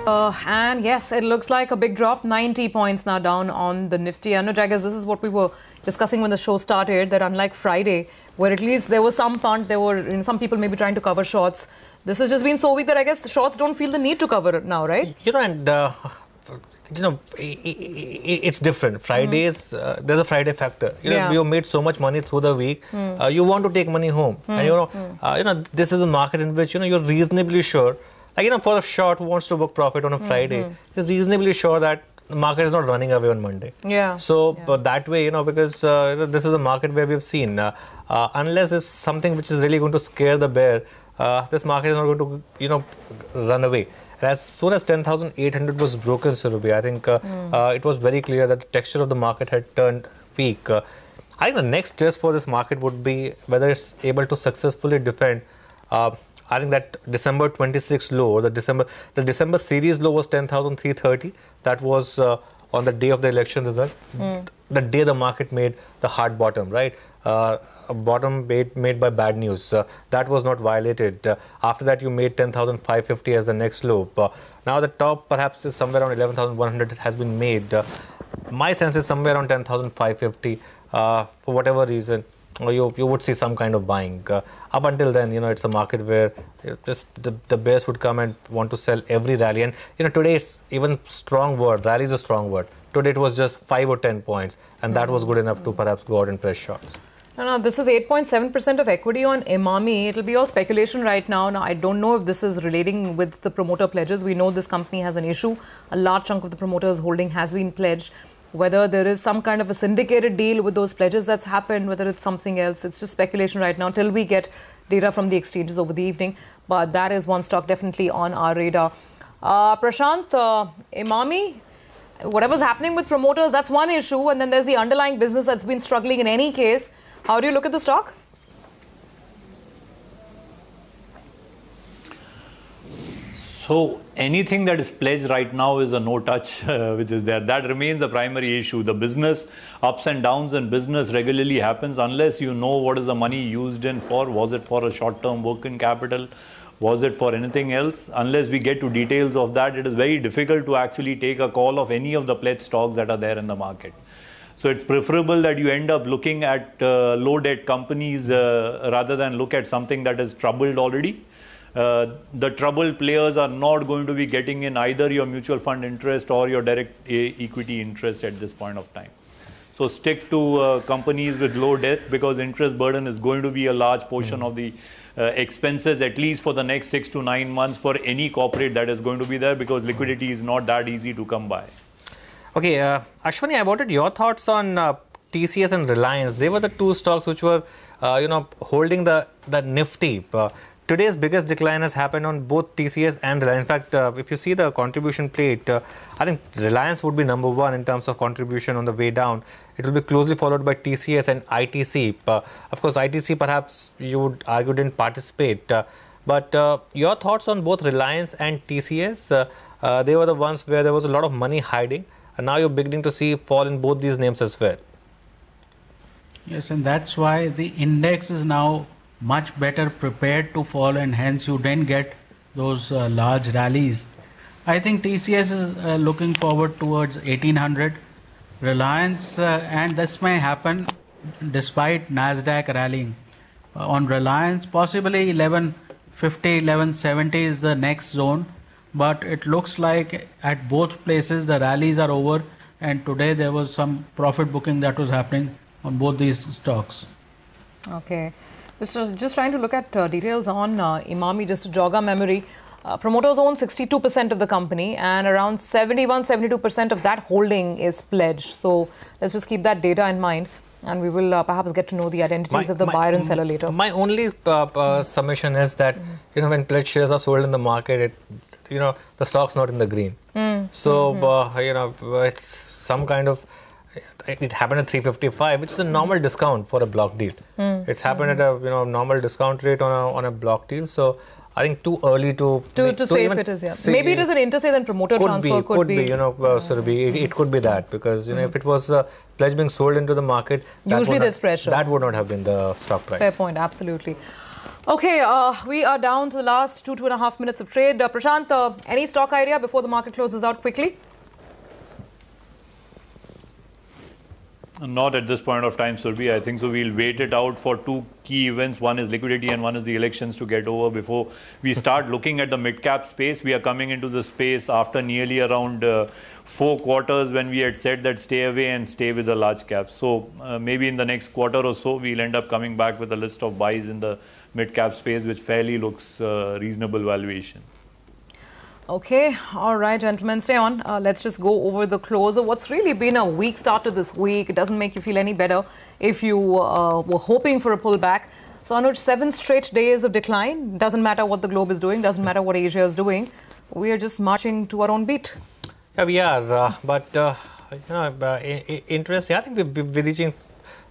And yes, it looks like a big drop, 90 points now down on the Nifty. Anuj, I guess this is what we were discussing when the show started, that unlike Friday, where at least there was some punt, there were some people maybe trying to cover shorts. This has just been so weak that I guess the shorts don't feel the need to cover it now, right? It's different. Fridays, there's a Friday factor. You made so much money through the week. You want to take money home, and this is a market in which you're reasonably sure. For a short who wants to book profit on a Friday, is reasonably sure that the market is not running away on Monday. But that way, because this is a market where we've seen, unless it's something which is really going to scare the bear, this market is not going to, run away. And as soon as 10,800 was broken, Surabhi, I think it was very clear that the texture of the market had turned weak. I think the next test for this market would be whether it's able to successfully defend. I think that December 26 low, the December series low was 10,330. That was on the day of the election result. The day the market made the hard bottom, right? A bottom made by bad news. That was not violated. After that, you made 10,550 as the next low. Now the top perhaps is somewhere around 11,100. It has been made. My sense is somewhere around 10,550 for whatever reason. You would see some kind of buying. Up until then, it's a market where just the bears would come and want to sell every rally. And today it's even strong word. Rally is a strong word. Today it was just 5 or 10 points, and that was good enough to perhaps go out and press shots. No, this is 8.7% of equity on Emami. It'll be all speculation right now. Now, I don't know if this is relating with the promoter pledges. We know this company has an issue. A large chunk of the promoter's holding has been pledged. Whether there is some kind of a syndicated deal with those pledges that's happened, whether it's something else, it's just speculation right now till we get data from the exchanges over the evening. But that is one stock definitely on our radar. Prashant, Emami, whatever's happening with promoters, that's one issue. And then there's the underlying business that's been struggling in any case. How do you look at the stock? So anything that is pledged right now is a no-touch, which is there. That remains the primary issue. The business ups and downs in business regularly happens unless you know what is the money used in for. Was it for a short-term working capital? Was it for anything else? Unless we get to details of that, it is very difficult to actually take a call of any of the pledged stocks that are there in the market. So it's preferable that you end up looking at low debt companies rather than look at something that is troubled already. The troubled players are not going to be getting in either your mutual fund interest or your direct equity interest at this point of time. So stick to companies with low debt, because interest burden is going to be a large portion of the expenses, at least for the next 6 to 9 months for any corporate that is going to be there, because liquidity is not that easy to come by. Okay, Ashwani, I wanted your thoughts on TCS and Reliance. They were the two stocks which were, holding the Nifty. Today's biggest decline has happened on both TCS and Reliance. In fact, if you see the contribution plate, I think Reliance would be number one in terms of contribution on the way down. It will be closely followed by TCS and ITC. Of course, ITC perhaps you would argue didn't participate. But your thoughts on both Reliance and TCS? They were the ones where there was a lot of money hiding. And now you're beginning to see fall in both these names as well. Yes, and that's why the index is now much better prepared to fall, and hence you didn't get those large rallies. I think TCS is looking forward towards 1800. Reliance, and this may happen despite Nasdaq rallying. On Reliance, possibly 1150, 1170 is the next zone. But it looks like at both places the rallies are over, and today there was some profit booking that was happening on both these stocks. Okay. Just trying to look at details on Emami, just to jog our memory. Promoters own 62% of the company, and around 71-72% of that holding is pledged. So let's just keep that data in mind, and we will perhaps get to know the identities of the buyer and seller later. My only submission is that when pledged shares are sold in the market, the stock's not in the green. It's some kind of, it happened at 355, which is a normal discount for a block deal. It's happened at a normal discount rate on a block deal. So I think too early to say if it is. Yeah. Maybe it is an inter-say then promoter transfer could be. Surabhi, it could be that, because if it was pledge being sold into the market, usually there's pressure. That would not have been the stock price. Fair point, absolutely. Okay, we are down to the last 2.5 minutes of trade. Prashant, any stock idea before the market closes out quickly? Not at this point of time, Surbhi. I think so. We'll wait it out for two key events. One is liquidity and one is the elections to get over before we start looking at the mid-cap space. We are coming into the space after nearly around 4 quarters when we had said that stay away and stay with the large caps. So maybe in the next quarter or so, we'll end up coming back with a list of buys in the mid-cap space, which fairly looks reasonable valuation. Okay, all right, gentlemen, stay on. Let's just go over the close of what's really been a weak start to this week. It doesn't make you feel any better if you were hoping for a pullback. So, Anuj, 7 straight days of decline. Doesn't matter what the globe is doing, doesn't matter what Asia is doing. We are just marching to our own beat. Yeah, we are. Interesting. I think we're reaching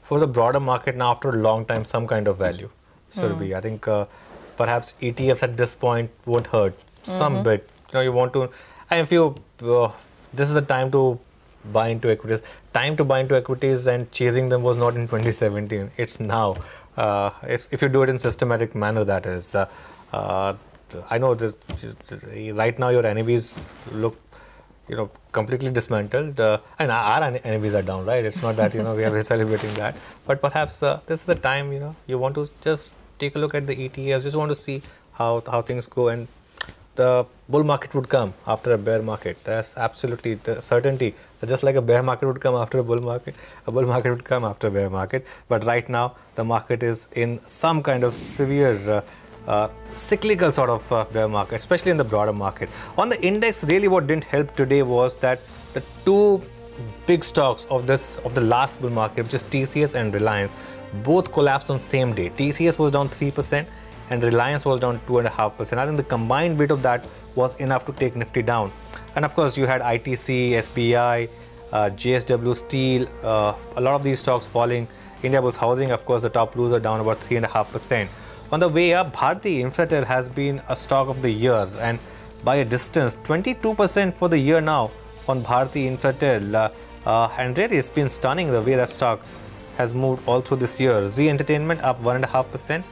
for the broader market now after a long time some kind of value. Surbhi, I think perhaps ETFs at this point won't hurt some bit. You want to, and if you, this is the time to buy into equities. Time to buy into equities and chasing them was not in 2017. It's now. If you do it in systematic manner, that is. I know that right now your NAVs look, completely dismantled, and our NAVs are down, right? It's not that we are celebrating that, but perhaps this is the time you want to just take a look at the ETFs. Just want to see how things go, and the bull market would come after a bear market. That's absolutely the certainty. Just like a bear market would come after a bull market would come after a bear market. But right now, the market is in some kind of severe cyclical sort of bear market, especially in the broader market. On the index, really what didn't help today was that the two big stocks of the last bull market, which is TCS and Reliance, both collapsed on same day. TCS was down 3%. And Reliance was down 2.5%. I think the combined weight of that was enough to take Nifty down. And of course, you had ITC, SBI, JSW Steel, a lot of these stocks falling. Indiabulls Housing, of course, the top loser, down about 3.5%. On the way up, Bharti Infratel has been a stock of the year, and by a distance, 22% for the year now on Bharti Infratel. And really, it's been stunning the way that stock has moved all through this year. Zee Entertainment up 1.5%.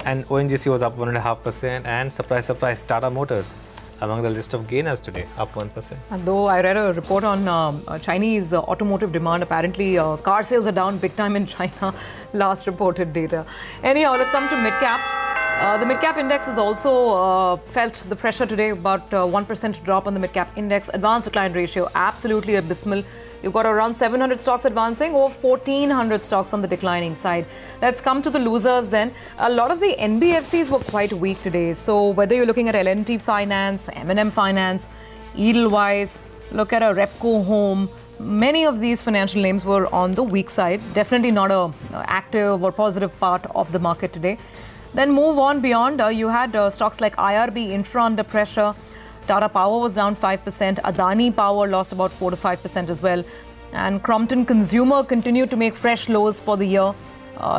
And ONGC was up 1.5%, and surprise, surprise, Tata Motors among the list of gainers today, up 1%. And though I read a report on Chinese automotive demand, apparently car sales are down big time in China, last reported data. Anyhow, let's come to mid-caps. The mid-cap index has also felt the pressure today, about 1% drop on the mid-cap index. Advanced decline ratio, absolutely abysmal. You've got around 700 stocks advancing or 1,400 stocks on the declining side. Let's come to the losers then. A lot of the NBFCs were quite weak today. So whether you're looking at L&T Finance, M&M Finance, Edelweiss, look at a Repco Home, many of these financial names were on the weak side. Definitely not a active or positive part of the market today. Then move on beyond. You had stocks like IRB Infra under pressure. Tata Power was down 5%. Adani Power lost about 4 to 5% as well. And Crompton Consumer continued to make fresh lows for the year.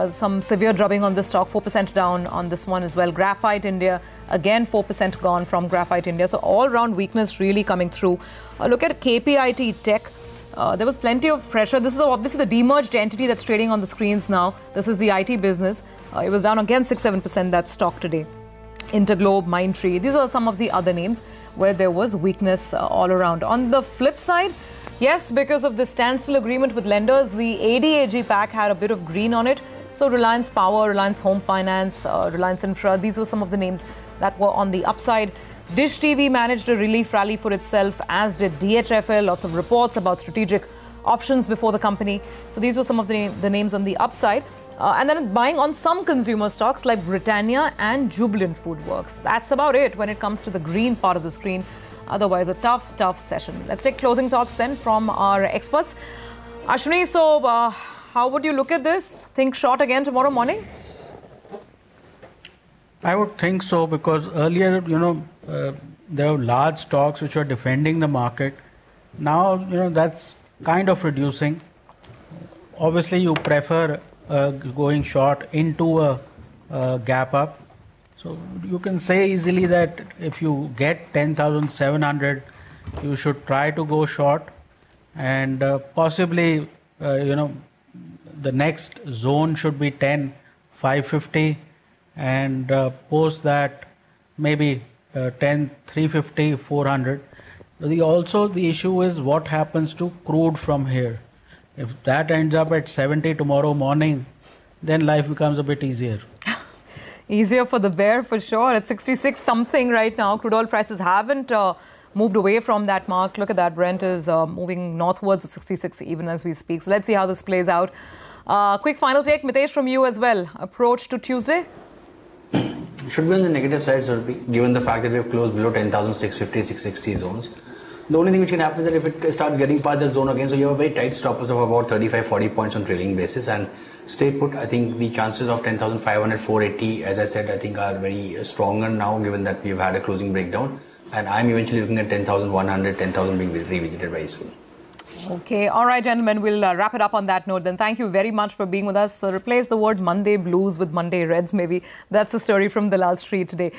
Some severe drubbing on the stock, 4% down on this one as well. Graphite India, again 4% gone from Graphite India. So all-round weakness really coming through. Look at KPIT Tech. There was plenty of pressure. This is obviously the demerged entity that's trading on the screens now. This is the IT business. It was down again 6-7%, that stock today. Interglobe, Mindtree, these are some of the other names where there was weakness all around. On the flip side, yes, because of the standstill agreement with lenders, the ADAG pack had a bit of green on it. So Reliance Power, Reliance Home Finance, Reliance Infra, these were some of the names that were on the upside. Dish TV managed a relief rally for itself, as did DHFL. Lots of reports about strategic options before the company. So these were some of the names on the upside. And then buying on some consumer stocks like Britannia and Jubilant FoodWorks. That's about it when it comes to the green part of the screen. Otherwise, a tough session. Let's take closing thoughts then from our experts. Ashwini, so how would you look at this? Think short again tomorrow morning? I would think so, because earlier, there were large stocks which were defending the market. Now, that's kind of reducing. Obviously, you prefer going short into a gap up. So you can say easily that if you get 10,700, you should try to go short, and possibly, the next zone should be 10,550. and post that maybe 10, 350, 400. Also, the issue is what happens to crude from here. If that ends up at 70 tomorrow morning, then life becomes a bit easier. Easier for the bear for sure. At 66 something right now. Crude oil prices haven't moved away from that mark. Look at that. Brent is moving northwards of 66 even as we speak. So let's see how this plays out. Quick final take, Mitesh, from you as well. Approach to Tuesday? Should be on the negative side, Surabhi, given the fact that we have closed below 10,650, 660 zones. The only thing which can happen is that if it starts getting past that zone again, so you have a very tight stop loss of about 35-40 points on trailing basis, and stay put. I think the chances of 10,500, 480, as I said, I think are very stronger now, given that we've had a closing breakdown, and I'm eventually looking at 10,100, 10,000 being revisited very soon. Okay, all right, gentlemen, we'll wrap it up on that note then. Thank you very much for being with us. Replace the word Monday blues with Monday reds, maybe. That's the story from Dalal Street today.